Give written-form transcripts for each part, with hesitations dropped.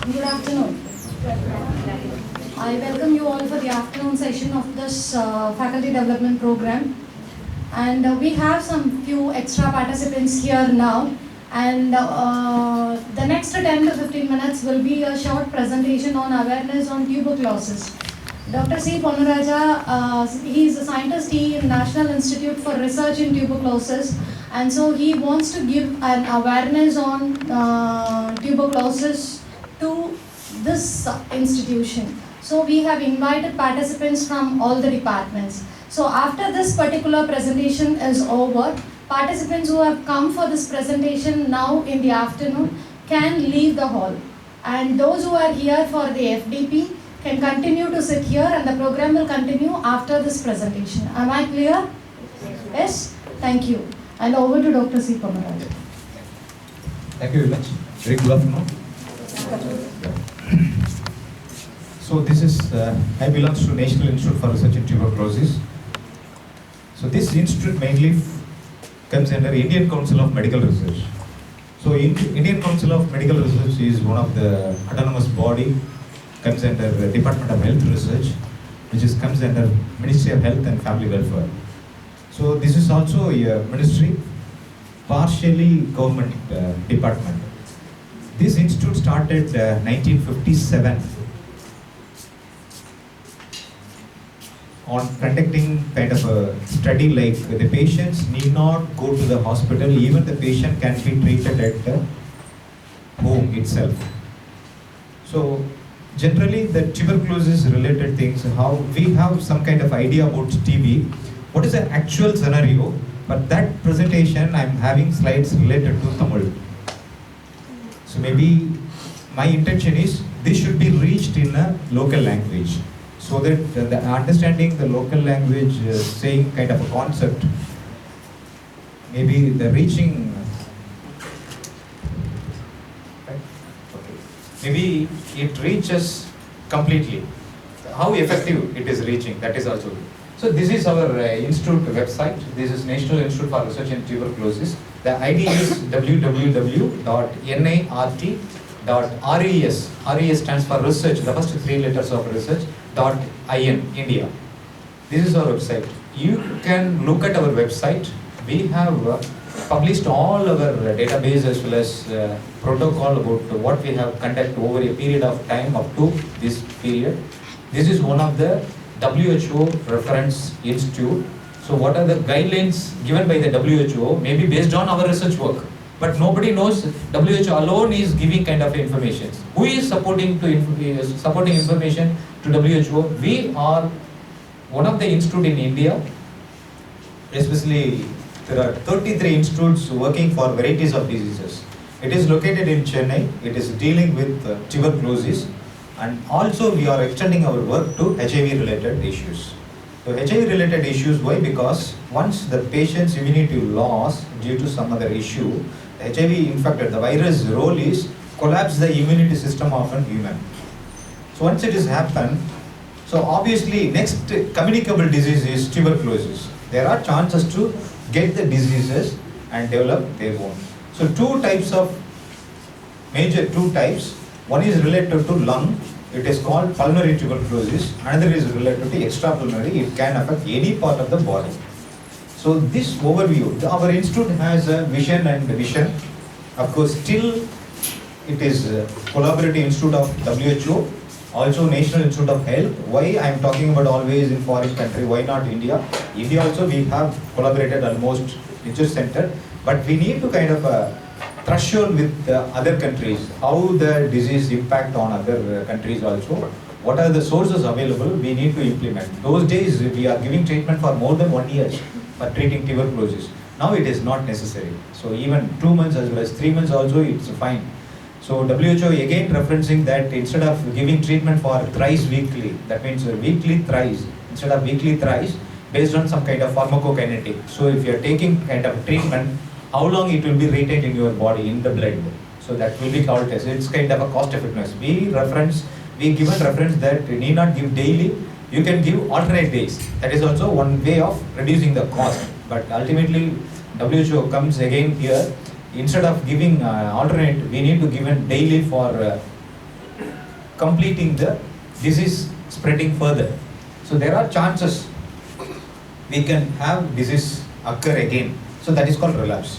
Good afternoon. I welcome you all for the afternoon session of this faculty development program. And we have some few extra participants here now. And the next 10 to 15 minutes will be a short presentation on awareness on tuberculosis. Dr. C. Ponaraja, he is a scientist in National Institute for Research in Tuberculosis, and so he wants to give an awareness on tuberculosis to this institution. So we have invited participants from all the departments. So after this particular presentation is over, participants who have come for this presentation now in the afternoon can leave the hall. And those who are here for the FDP can continue to sit here, and the program will continue after this presentation. Am I clear? Yes? Thank you. And over to Dr. C. Ponaraja. Thank you very much. Very good afternoon. So this is, I belong to National Institute for Research in Tuberculosis. So this institute mainly comes under Indian Council of Medical Research. So Indian Council of Medical Research is one of the autonomous body, comes under the Department of Health Research, which comes under Ministry of Health and Family Welfare. So this is also a ministry, partially government department. This institute started 1957 on conducting kind of a study like the patients need not go to the hospital, even the patient can be treated at the home itself. So generally the tuberculosis related things, how we have some kind of idea about TB, what is the actual scenario, but that presentation I'm having slides related to Tamil. So maybe my intention is this should be reached in a local language, so that the understanding the local language, saying kind of a concept, maybe the reaching, right? Okay. Maybe it reaches completely. How effective it is reaching, that is also. So this is our institute website. This is National Institute for Research in Tuberculosis. The ID is www.nart.res. RES stands for research, the first three letters of research, .in, India. This is our website. You can look at our website. We have published all our database as well as protocol about what we have conducted over a period of time up to this period. This is one of the WHO reference institute. So what are the guidelines given by the WHO, maybe based on our research work, but nobody knows. WHO alone is giving kind of information. Who is supporting information to WHO? We are one of the institute in India, especially there are 33 institutes working for varieties of diseases. It is located in Chennai. It is dealing with tuberculosis, and also we are extending our work to HIV related issues. So HIV related issues, why? Because once the patient's immunity loss due to some other issue, the HIV infected, the virus role is collapse the immunity system of a human. So once it has happened, so obviously next communicable disease is tuberculosis. There are chances to get the diseases and develop their own. So major two types. One is related to lung, it is called pulmonary tuberculosis. Another is related to extrapulmonary, it can affect any part of the body. So this overview, our institute has a vision and vision. Of course, still it is a collaborative institute of WHO, also National Institute of Health. Why I am talking about always in foreign country, why not India? India also we have collaborated almost research center, but we need to kind of threshold with other countries, how the disease impact on other countries also. What are the sources available, we need to implement. Those days we are giving treatment for more than 1 year for treating tuberculosis. Now it is not necessary. So even 2 months as well as 3 months also it's fine. So WHO again referencing that instead of giving treatment for thrice weekly, that means weekly thrice, instead of weekly thrice, based on some kind of pharmacokinetic. So if you are taking kind of treatment, how long it will be retained in your body, in the blood. So that will be called as, it's kind of a cost effectiveness. We given reference that you need not give daily, you can give alternate days. That is also one way of reducing the cost. But ultimately WHO comes again here, instead of giving alternate, we need to give it daily for completing the disease spreading further. So there are chances we can have disease occur again. So that is called relapse.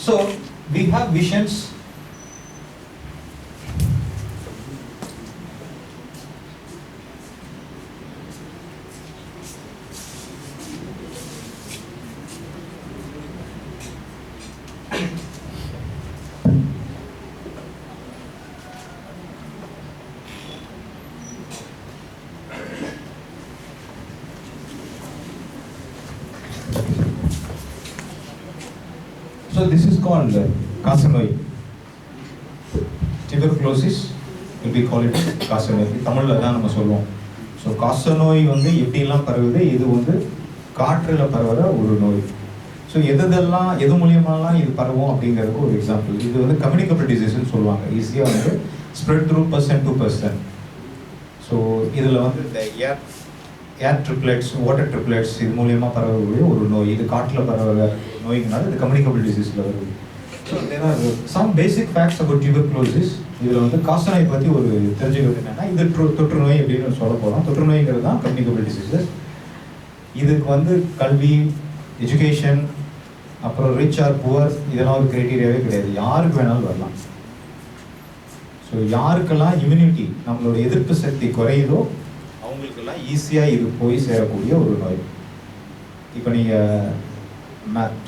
So we have visions. So this is called காசநோய். Tuberculosis will be called காசநோய். தமிழ்ல தான் நம்ம சொல்லுவோம். So காசநோய் வந்து எப்படிலாம் பரவுது, இது வந்து காற்றில் பரவுற ஒரு நோய். ஸோ எது மூலியமாலாம் இது பரவும் அப்படிங்கிறதுக்கு ஒரு எக்ஸாம்பிள். இது வந்து கம்யூனிகபிள் டிசீஸ்ன்னு சொல்லுவாங்க. ஈஸியாக வந்து spread through person to person. So இதில் வந்து இந்த ஏர் ட்ரிப்ளெட்ஸ், வாட்டர் ட்ரிப்ளெட்ஸ் இது மூலியமாக பரவக்கூடிய ஒரு நோய். இது காட்டில் பரவுற நோய்னால இது கம்யூனிகபிள் டிசீஸில் வருது. So there are some basic facts about tuberculosis. இதில் வந்து காசநோய் பற்றி ஒரு தெரிஞ்சுக்கிறது என்னென்னா, இது தொற்று நோய் அப்படின்னு சொல்ல போகிறோம். தொற்று நோய்ங்கிறது தான் கம்யூனிகபிள் டிசீஸஸ். இதுக்கு வந்து கல்வி, எஜுகேஷன், அப்புறம் ரிச் ஆர் புவர் இதெல்லாம் ஒரு க்ரைட்டீரியாவே கிடையாது. யாருக்கு வேணாலும் வரலாம். ஸோ யாருக்கெல்லாம் இம்யூனிட்டி, நம்மளோட எதிர்ப்பு சக்தி குறையுதோ அவங்களுக்கெல்லாம் ஈஸியாக இது போய் சேரக்கூடிய ஒரு நோய். இப்போ நீங்கள்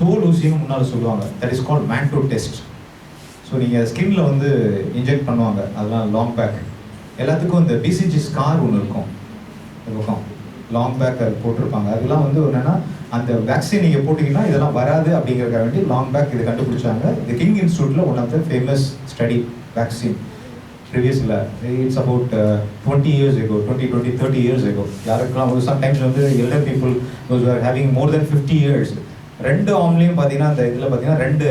தோல் ஊசின்னு முன்னால் சொல்லுவாங்க, that is called Mantoux test. So நீங்கள் ஸ்கின்ல வந்து இன்ஜெக்ட் பண்ணுவாங்க, அதெல்லாம் லாங் பேக். எல்லாத்துக்கும் இந்த பிசிஜி ஸ்கார் ஒன்று இருக்கும், இருக்கும் லாங் பேக் அது போட்டிருப்பாங்க. அதெல்லாம் வந்து என்னென்னா, அந்த வேக்சின் நீங்கள் போட்டிங்கன்னா இதெல்லாம் வராது அப்படிங்கிறதுக்காக வேண்டி லாங் பேக் இதை கண்டுபிடிச்சாங்க. இந்த கிங் இன்ஸ்டியூட்டில் one of the famous study vaccine ப்ரீவியஸில். It's about 20 years ago, 20, 30 years ago. யாருக்கெல்லாம் ஒரு சம்டைம்ஸ் வந்து elder people those who are having more than 50 years, ரெண்டு ஆம்லேயும் பார்த்தீங்கன்னா அந்த இதில் பார்த்தீங்கன்னா 2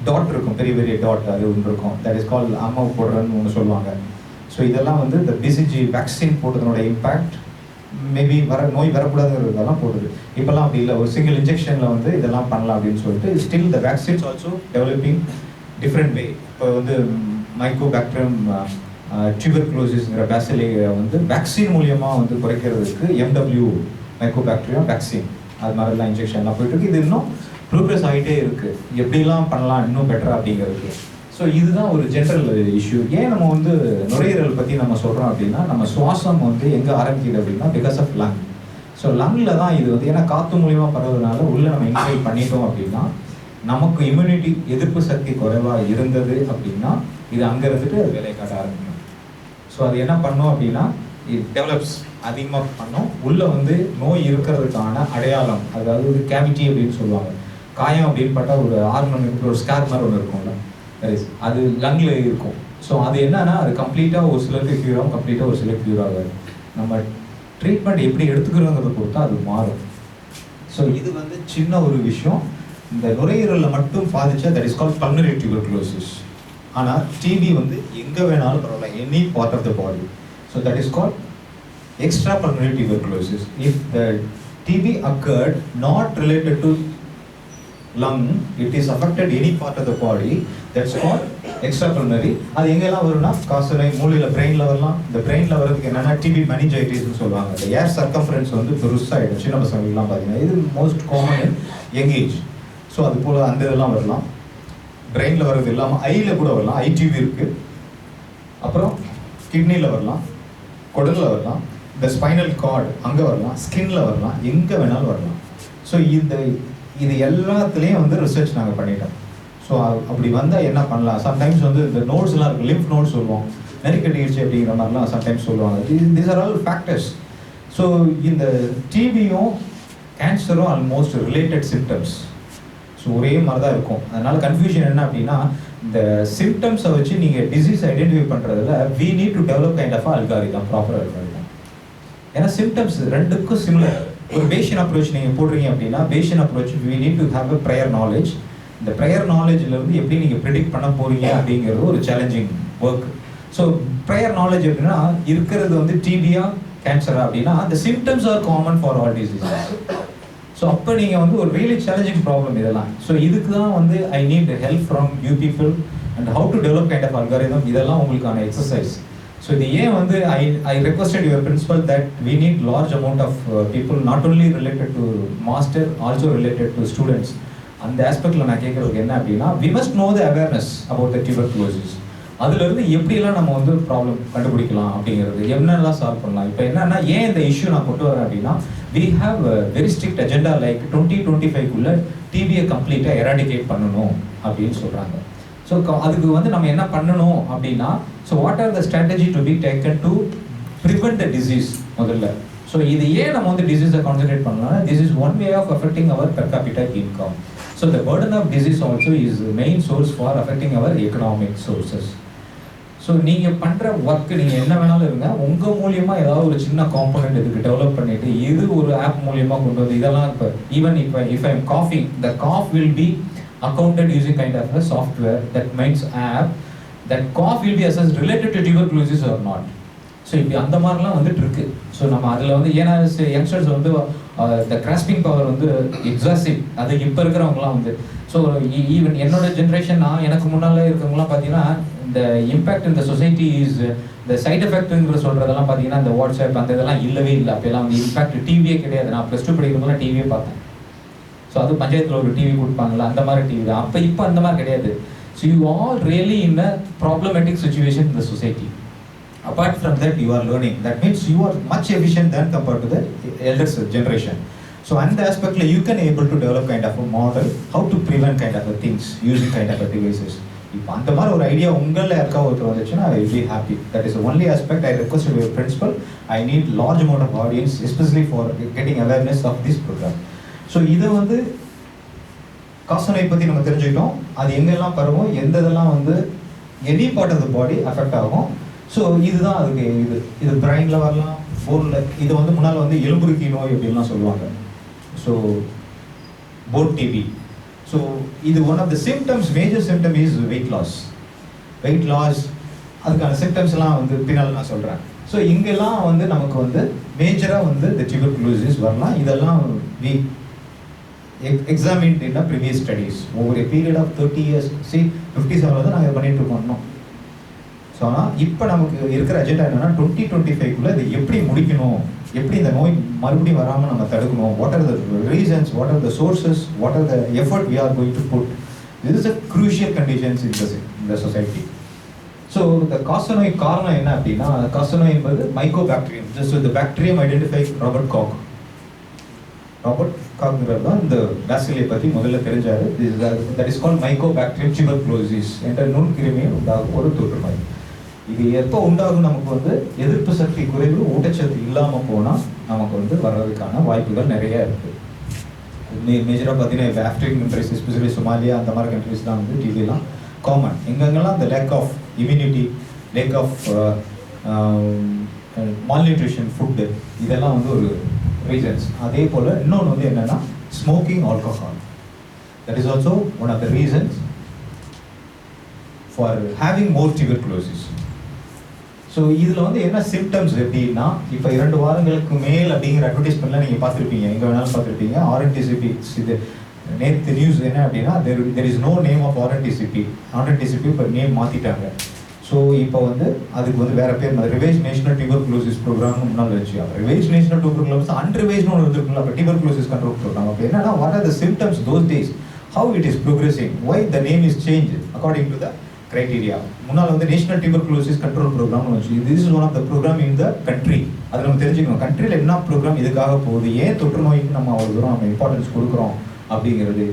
டாட் இருக்கும், பெரிய பெரிய டாட் அது ஒன்று இருக்கும். தட் இஸ் கால் அம்மா போடுறன்னு ஒன்று சொல்லுவாங்க. ஸோ இதெல்லாம் வந்து இந்த பிசிஜி வேக்சின் போட்டதனோட இம்பேக்ட் மேபி நோய் வரக்கூடாதுங்கிறதெல்லாம் போடுது. இப்போல்லாம் அப்படி இல்லை, ஒரு சிங்கிள் இன்ஜெக்ஷனில் வந்து இதெல்லாம் பண்ணலாம் அப்படின்னு சொல்லிட்டு still the vaccines also developing different way. இப்போ வந்து மைக்கோபாக்டீரியம் டியூபர்குலோசிஸ்ங்கிற பேசிலியை வந்து வேக்சின் மூலியமாக வந்து குறைக்கிறதுக்கு MW மைக்கோபாக்டீரியம் வேக்சின் அது மாதிரிலாம் இன்ஜெக்ஷன்லாம் போயிட்டு இருக்கு. இது இன்னும் ப்ரோக்ரஸ் ஆகிட்டே இருக்குது, எப்படிலாம் பண்ணலாம் இன்னும் பெட்டராக அப்படிங்கிறதுக்கு. ஸோ இதுதான் ஒரு ஜென்ரல் இஷ்யூ. ஏன் நம்ம வந்து நுரையீரல் பற்றி நம்ம சொல்கிறோம் அப்படின்னா, நம்ம சுவாசம் வந்து எங்கே ஆரம்பிக்குது அப்படின்னா பிகாஸ் ஆஃப் லங். ஸோ லங்கில் தான் இது வந்து, ஏன்னா காற்று மூலியமாக பரவுறதுனால உள்ளே நம்ம இன்ஹேல் பண்ணிட்டோம் அப்படின்னா, நமக்கு இம்யூனிட்டி எதிர்ப்பு சக்தி குறைவாக இருந்தது அப்படின்னா இது அங்கே இருந்துட்டு அது வேலையை காட்ட ஆரம்பிக்கும். ஸோ அது என்ன பண்ணோம் அப்படின்னா, இது டெவலப்ஸ் அதிகமாக பண்ணோம். உள்ளே வந்து நோய் இருக்கிறதுக்கான அடையாளம், அதாவது ஒரு கேவிட்டி அப்படின்னு சொல்லுவாங்க. காயம் அப்படின்னு பார்த்தா ஒரு ஆர்மன் ஒரு ஸ்கேர் மாதிரி ஒன்று இருக்கும்ல, அது லங்கில் இருக்கும். ஸோ அது என்னன்னா, அது கம்ப்ளீட்டாக ஒரு சிலருக்கு க்யூர் ஆகும், கம்ப்ளீட்டாக ஒரு சிலருக்கு க்யூர் ஆகாது. நம்ம ட்ரீட்மெண்ட் எப்படி எடுத்துக்கிறோங்கிறத பொறுத்தா அது மாறும். ஸோ இது வந்து சின்ன ஒரு விஷயம். இந்த நுரையீரலில் மட்டும் பாதிச்சா that is called pulmonary tuberculosis. ஆனால் டிபி வந்து எங்கே வேணாலும் பரவாயில்ல, any part of the body. So that is called extra pulmonary tuberculosis. If the TB occurred not related to lung, it is affected any part of the body, that's called extrapulmonary. அது எங்கெல்லாம் வரும்னா, காசநோய் மூளையில் பிரெயினில் வரலாம். இந்த பிரெயினில் வர்றதுக்கு என்னென்னா டிபி மெனிஞ்சைட்டிஸ்னு சொல்லுவாங்க. இந்த ஏர் சர்க்கம்ஃபரன்ஸ் வந்து பெருசாகிடும். சின்ன பசங்களுக்குலாம் பார்த்தீங்கன்னா இது most common young age. So அது போல் அந்த இதெல்லாம் வரலாம். பிரெயினில் வர்றது இல்லாமல் ஐயில் கூட வரலாம், ஐ டிபி இருக்குது. அப்புறம் கிட்னியில் வரலாம், குடலில் வரலாம், இந்த ஸ்பைனல் கார்டு அங்கே வரலாம், ஸ்கின்ல வரலாம், எங்கே வேணாலும் வரலாம். ஸோ இது எல்லாத்துலேயும் வந்து ரிசர்ச் நாங்கள் பண்ணிட்டோம். ஸோ அப்படி வந்தால் என்ன பண்ணலாம், சம்டைம்ஸ் வந்து இந்த நோட்ஸ்லாம் இருக்குது, லிம்ஃப் நோட்ஸ் சொல்லுவோம், நெருக்கடிச்சு அப்படிங்கிற மாதிரிலாம் சம்டைம்ஸ் சொல்லுவாங்க. These are all factors. So இந்த டிபியும் கேன்சரும் ஆல்மோஸ்ட் ரிலேட்டட் சிம்டம்ஸ். ஸோ ஒரே மாதிரி தான் இருக்கும். அதனால் கன்ஃபியூஷன் என்ன அப்படின்னா, இந்த சிம்டம்ஸை வச்சு நீங்கள் டிசீஸ் ஐடென்டிஃபை பண்ணுறதுல we need to develop kind of algorithm, proper algorithm. ஏன்னா சிம்டம்ஸ் ரெண்டுக்கும் சிமிலர். ஒரு பேஷன் அப்ரோச் நீங்கள் போடுறீங்க அப்படின்னா, Bayesian approach we need to have a prior knowledge. இந்த ப்ரையர் நாலேஜ்லேருந்து எப்படி நீங்கள் ப்ரிடிக்ட் பண்ண போகிறீங்க அப்படிங்கிறது ஒரு challenging work. So prior knowledge எப்படின்னா, இருக்கிறது வந்து டிபியா கேன்சரா அப்படின்னா, the symptoms are common for all diseases. So அப்போ நீங்கள் வந்து ஒரு ரியலி சேலஞ்சிங் ப்ராப்ளம் இதெல்லாம். ஸோ இதுக்கு தான் வந்து I need help from you people and how to develop kind of algorithm, இதெல்லாம் உங்களுக்கான எக்ஸசைஸ். ஸோ இது ஏன் வந்து I requested your principal that we need large amount of people not only related to master, also related to students. அந்த ஆஸ்பெக்டில் நான் கேட்குறதுக்கு என்ன அப்படின்னா, we must know the awareness about the tuberculosis. அதுலேருந்து எப்படிலாம் நம்ம வந்து ப்ராப்ளம் கண்டுபிடிக்கலாம் அப்படிங்கிறது, என்னெல்லாம் சால்வ் பண்ணலாம். இப்போ என்னன்னா, ஏன் இந்த இஷ்யூ நான் கொண்டு வரேன் அப்படின்னா, we have very strict agenda like 2025 டிபியை கம்ப்ளீட்டாக எராடிகேட் பண்ணணும் அப்படின்னு சொல்கிறாங்க. ஸோ அதுக்கு வந்து நம்ம என்ன பண்ணணும் அப்படின்னா, so what are the strategy to be taken to prevent the disease முதல்ல. ஸோ இது ஏன் நம்ம வந்து டிசீஸை கான்சன்ட்ரேட் பண்ணலாம், this is one way of affecting our per capita income. So the burden of disease also is main source for affecting our economic sources. So நீங்கள் பண்ணுற work நீங்கள் என்ன வேணாலும் இருங்க, உங்கள் மூலியமாக ஏதாவது ஒரு சின்ன காம்பனண்ட் இதுக்கு டெவலப் பண்ணிவிட்டு இது ஒரு ஆப் மூலியமாக கொண்டு வந்து இதெல்லாம் இப்போ ஈவன் இப்போ இஃப் ஐ எம் காஃபிங், the cough will be accounted using kind of a software that means app that cough will be assessed related to tuberculosis or not. So இப்படி அந்த மாதிரிலாம் வந்துட்டு இருக்கு. ஸோ நம்ம அதில் வந்து ஏன்னா யங்ஸ்டர்ஸ் வந்து த கிராஸ்பிங் பவர் வந்து எக்ஸாசிவ், அது இப்போ இருக்கிறவங்களாம் வந்து ஸோ ஈவன் என்னோட ஜென்ரேஷன், நான் எனக்கு முன்னால் இருக்கிறவங்களாம் பார்த்தீங்கன்னா இந்த இம்பேக்ட் இந்த சொசைட்டி இஸ் இந்த சைட் எஃபெக்ட்டுங்கிற சொல்கிறதெல்லாம் பார்த்தீங்கன்னா இந்த வாட்ஸ்அப் அந்த இதெல்லாம் இல்லவே இல்லை. அப்போல்லாம் வந்து இம்பேக்ட் டிவியே கிடையாது. நான் +2 படிக்கிறதுலாம் டிவியே பார்த்தேன். ஸோ அது பஞ்சாயத்தில் ஒரு டிவி கொடுப்பாங்கல்ல, அந்த மாதிரி டிவி தான். அப்போ இப்போ அந்த மாதிரி கிடையாது. So you all really in a problematic situation in the society. Apart from that, you are learning. That means you are much efficient than compared to the elders generation. So, on the aspect, you can able to develop kind of a model, how to prevent kind of a things using kind of a devices. இப்போ அந்த மாதிரி ஒரு idea உங்களில் யாருக்கா ஒருத்தர் வந்துச்சுன்னா I will be happy. That is only aspect I request your principal. I need large amount of audience especially for getting awareness of this program. So இதை வந்து காசநோய் பற்றி நம்ம தெரிஞ்சுக்கிட்டோம். அது எங்கெல்லாம் பரவும், எந்த இதெல்லாம் வந்து any part of the body affect ஆகும். ஸோ இதுதான் அதுக்கு இது பிரெயினில் வரலாம், போனில். இது வந்து முன்னால் வந்து எலும்புருக்கி நோய் அப்படின்லாம் சொல்லுவாங்க. So bone TB. ஸோ இது one of the symptoms, major symptom is weight loss. Weight loss அதுக்கான சிம்டம்ஸ்லாம் வந்து பின்னால் நான் சொல்கிறேன். ஸோ இங்கெல்லாம் வந்து நமக்கு வந்து மேஜராக வந்து இந்த டியூபர்குலோசிஸ் வரலாம். இதெல்லாம் we examined in the previous studies over a period of 30 years. See 57 தான் நாங்கள் பண்ணிட்டு இருக்கோம். ஸோ ஆனால் இப்போ நமக்கு இருக்கிற அஜெண்டா என்னன்னா 2025 இது எப்படி முடிக்கணும், எப்படி இந்த நோய் மறுபடியும் வராமல் நம்ம தடுக்கணும், what are the reasons, what are the sources, what are the effort we are going to put. This is a crucial conditions in the society. So இந்த காசநோய் காரணம் என்ன அப்படின்னா, காசநோய் என்பது மைக்கோபாக்டீரியம். ஸோ இந்த பாக்டீரியம் ஐடென்டிஃபை ராபர்ட் காக்ங்கிறது தான் இந்த பேசிலியை பற்றி முதல்ல தெரிஞ்சாரு. That is called mycobacterium tuberculosis என்ற நுண்கிருமியை உண்டாகும் ஒரு தொற்றுநோய். இது எப்போ உண்டாகும், நமக்கு வந்து எதிர்ப்பு சக்தி குறைவு, ஊட்டச்சத்து இல்லாமல் போனால் நமக்கு வந்து வர்றதுக்கான வாய்ப்புகள் நிறைய இருக்குது. மேஜராக பார்த்தீங்கன்னா இப்போ ஆஃப்ரிக்கன் கண்ட்ரிஸ், எஸ்பெஷலி சொமாலியா அந்த மாதிரி கண்ட்ரிஸ் தான் வந்து டிவிலாம் காமன். எங்கெங்கெல்லாம் இந்த lack of immunity, lack of malnutrition food, இதெல்லாம் வந்து ஒரு ரீசன்ஸ். அதே போல் இன்னொன்று வந்து என்னென்னா smoking, alcohol. That is also one of the reasons for having more tuberculosis. So இதில் வந்து என்ன சிம்டம்ஸ் எப்படின்னா, இப்போ 2 வாரங்களுக்கு மேல் அப்படிங்கிற அட்வர்டைஸ்மெண்ட்லாம் நீங்கள் பார்த்துருப்பீங்க, எங்கே வேணாலும் பார்த்துருப்பீங்க. ஆர்என்டிசிபி இது நேற்று நியூஸ் என்ன அப்படின்னா, there is no name of RNTCP. RNTCP இப்போ நேம் மாற்றிட்டாங்க. ஸோ இப்போ வந்து அதுக்கு வந்து வேறு பேர், ரிவைஸ் நேஷனல் டியூபர்குலோசிஸ் ப்ரோக்ராம்னு முன்னால் வச்சு, ரிவைஸ் நேஷனல் டியூபர்குலோசிஸ் அன்ரிவைஸ்னு ஒன்று வந்துருக்குல்ல, அப்போ டியூபர்குலோசிஸ் கண்ட்ரோல் ப்ரோக்ராம். அப்போ என்னன்னா, what are the symptoms those days, how it is progressing, why the name is change according to the criteria. முன்னால் வந்து நேஷனல் டியூபர்குலோசிஸ் கண்ட்ரோல் ப்ரோக்ராம்னு வச்சு, this is one of the program in the country. அது நம்ம தெரிஞ்சுக்கணும், கண்ட்ரியில் என்ன program இதுக்காக போகுது, ஏன் தொற்று நோய்க்கு நம்ம அவ்வளோ தூரம் நம்ம இம்பார்ட்டன்ஸ் கொடுக்குறோம் அப்படிங்கிறது.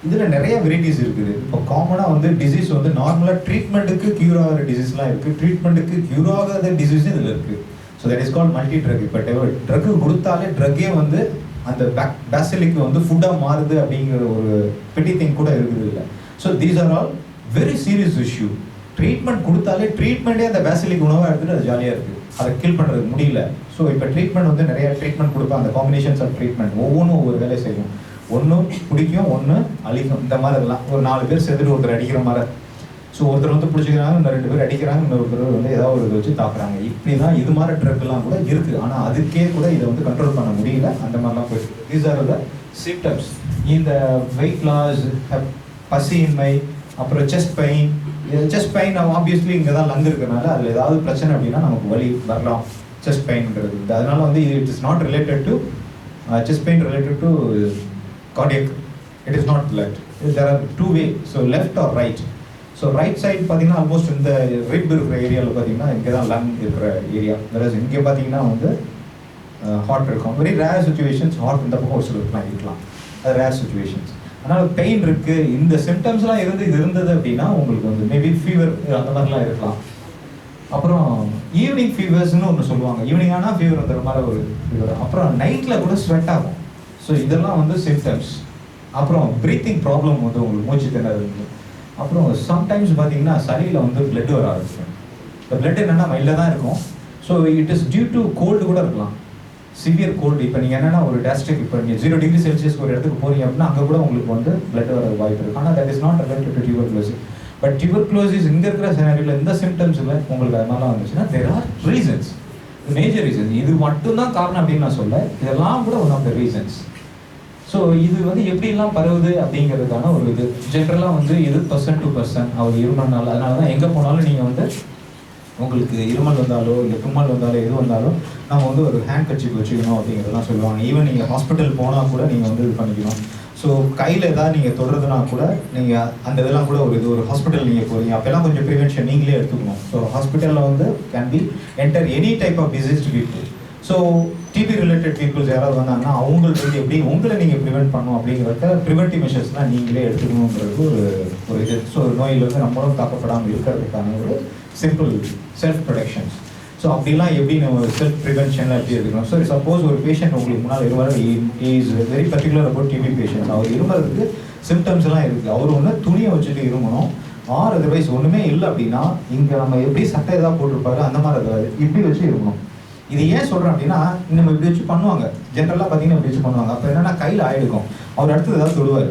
இதில் நிறைய வெரைட்டிஸ் இருக்குது. இப்போ காமனாக வந்து டிசீஸ் வந்து நார்மலாக ட்ரீட்மெண்ட்டுக்கு க்யூர் ஆகிற டிசீஸ்லாம் இருக்குது, ட்ரீட்மெண்ட்டுக்கு க்யூர் ஆகாத டிசீஸும் இதில் இருக்குது. So that is called multi drug. இப்போ ட்ரக்கு கொடுத்தாலே ட்ரக்கே வந்து அந்த பேசிலிக்கு வந்து ஃபுட்டாக மாறுது அப்படிங்கிற ஒரு பெட்டி திங் கூட இருக்குது இல்லை. So these are all very serious issue. Treatment கொடுத்தாலே ட்ரீட்மெண்ட்டே அந்த பேசிலிக் உணவாக எடுத்துகிட்டு அது ஜாலியாக இருக்குது, அதை கில் பண்ணுறது முடியல. ஸோ இப்போ ட்ரீட்மெண்ட் வந்து நிறைய ட்ரீட்மெண்ட் கொடுப்பாங்க. அந்த காம்பினேஷன்ஸ் ஆஃப் ட்ரீட்மெண்ட் ஒவ்வொன்றும் ஒவ்வொரு வேலை செய்யும். ஒன்று பிடிக்கும், ஒன்று அழிக்கும். இந்த மாதிரி எல்லாம் ஒரு 4 பேர் சேர்த்துட்டு ஒருத்தர் அடிக்கிற மாதிரி. ஸோ ஒருத்தர் வந்து பிடிச்சிக்கிறாங்க, இந்த 2 பேர் அடிக்கிறாங்க, இன்னொருத்தர் வந்து ஏதாவது ஒரு இதை வச்சு தாக்குறாங்க. இப்படி தான் இது மாதிரி ட்ரக்லாம் கூட இருக்குது. ஆனால் அதுக்கே கூட இதை வந்து கண்ட்ரோல் பண்ண முடியல. அந்த மாதிரிலாம் போயிட்டு தீஸ் ஆர் த சிம்டம்ஸ் இந்த வெயிட் லாஸ், பசியின்மை, அப்புறம் செஸ்ட் பெயின் ஆப்வியஸ்லி இங்கே தான் லங் இருக்கிறனால அதில் ஏதாவது பிரச்சனை அப்படின்னா நமக்கு வலி வரலாம், செஸ்ட் பெயின்ங்கிறது. அதனால வந்து it is not related to chest pain related to cardiac, it is not left. There are two way, so left or right. So right side பார்த்தீங்கன்னா ஆல்மோஸ்ட் இந்த ரிப் இருக்கிற ஏரியாவில் பார்த்தீங்கன்னா இங்கே தான் லங் இருக்கிற ஏரியா. வேறு இங்கே பார்த்தீங்கன்னா வந்து ஹார்ட் இருக்கும். வெரி ரேர் சுச்சுவேஷன்ஸ் ஹார்ட் இந்த பக்கம் ஒரு சிலருக்குலாம் இருக்கலாம், அது ரேர் சுச்சுவேஷன்ஸ். அதனால் பெயின் இருக்குது, இந்த சிம்டம்ஸ்லாம் இருந்தது அப்படின்னா உங்களுக்கு வந்து மேபி ஃபீவர் அந்த மாதிரிலாம் இருக்கலாம். அப்புறம் ஈவினிங் ஃபீவர்ஸ்னு ஒன்று சொல்லுவாங்க, ஈவினிங் ஆனால் ஃபீவர் வந்துடுற மாதிரி ஒரு ஃபீவர். அப்புறம் நைட்டில் கூட ஸ்வெட் ஆகும். ஸோ இதெல்லாம் வந்து சிம்டம்ஸ். அப்புறம் ப்ரீத்திங் ப்ராப்ளம் வந்து உங்களுக்கு மூச்சு திணறல் இருக்குது. அப்புறம் சம்டைம்ஸ் பார்த்தீங்கன்னா சளியில் வந்து பிளட் வர ஆரம்பிக்கும். இந்த பிளட் என்னென்னா மைல்டாக தான் இருக்கும். So it is due to cold கூட இருக்கலாம், சிவியர் கோல்டு. இப்போ நீங்கள் என்னென்னா ஒரு டேஸ்ட்ரிக், இப்போ நீங்கள் 0 டிகிரி செல்சியஸ் ஒரு இடத்துக்கு போகிறீங்க அப்படின்னா அங்கே கூட உங்களுக்கு வந்து பிளட் வர வாய்ப்பு இருக்குது. ஆனால் that is not related to tuberculosis. But tuberculosis இங்கே இருக்கிற சினாரியில் இந்த சிம்டம்ஸில் உங்களுக்கு அதனால வந்துச்சுன்னா there are reasons, major reasons. இது மட்டும்தான் காரணம் அப்படின்னு நான் சொல்ல, இதெல்லாம் கூட one of the reasons. So இது வந்து எப்படிலாம் பரவுது அப்படிங்கிறதுக்கான ஒரு இது ஜென்ரலாக வந்து இது பர்சன் டு பர்சன் அவர் இருமல்னால. அதனால தான் எங்கே போனாலும் நீங்கள் வந்து உங்களுக்கு இருமல் வந்தாலோ இல்லை தும்மல் வந்தாலோ எது வந்தாலும் நம்ம வந்து ஒரு ஹேண்ட் கர்ச்சீஃப் வச்சுக்கணும் அப்படிங்கிறதெல்லாம் சொல்லுவாங்க. ஈவன் நீங்கள் ஹாஸ்பிட்டல் போனால் கூட நீங்கள் வந்து இது பண்ணிக்கணும். ஸோ கையில் ஏதாவது நீங்கள் தொடுறதுனா கூட நீங்கள் அந்த இதெல்லாம் கூட ஒரு ஹாஸ்பிட்டல் நீங்கள் போகிறீங்க அப்போல்லாம் கொஞ்சம் ப்ரிவென்ஷன் நீங்களே எடுத்துக்கணும். ஸோ ஹாஸ்பிட்டலில் வந்து can be enter any type of diseased people. So TB related peoples யாராவது வந்தாங்கன்னா அவங்களுக்கு வந்து எப்படி உங்களை நீங்கள் ப்ரிவென்ட் பண்ணணும் அப்படிங்கிறத ப்ரிவென்டிவ் மெஷர்ஸ்லாம் நீங்களே எடுத்துக்கணுங்கிறது ஒரு இது. ஸோ நோயிலிருந்து நம்மளும் தாக்கப்படாமல் இருக்கிறதுக்கான ஒரு சிம்பிள் செல்ஃப் ப்ரொடெக்ஷன்ஸ். ஸோ அப்படிலாம் எப்படி நம்ம செல்ஃப் ப்ரிவென்ஷனில் எப்படி இருக்கணும். ஸோ சப்போஸ் ஒரு பேஷண்ட் உங்களுக்கு முன்னால் இருவார், is very particular about TB patient. அவர் இருமறதுக்கு சிம்டம்ஸ் எல்லாம் இருக்குது. அவர் ஒன்று துணியை வச்சுட்டு இருமணும், ஆர் அதர்வைஸ் ஒன்றுமே இல்லை அப்படின்னா இங்கே நம்ம எப்படி சட்டை ஏதாவது போட்டிருப்பாரு அந்த மாதிரி அதாவது இப்படி வச்சு இருக்கணும். இது ஏன் சொல்கிறேன் அப்படின்னா நம்ம இப்படி வச்சு பண்ணுவாங்க, ஜென்ரலாக பார்த்தீங்கன்னா இப்படி வச்சு பண்ணுவாங்க. அப்போ என்னென்னா கையில் ஆயிடுக்கும், அவர் அடுத்தது ஏதாவது தொடுவார்.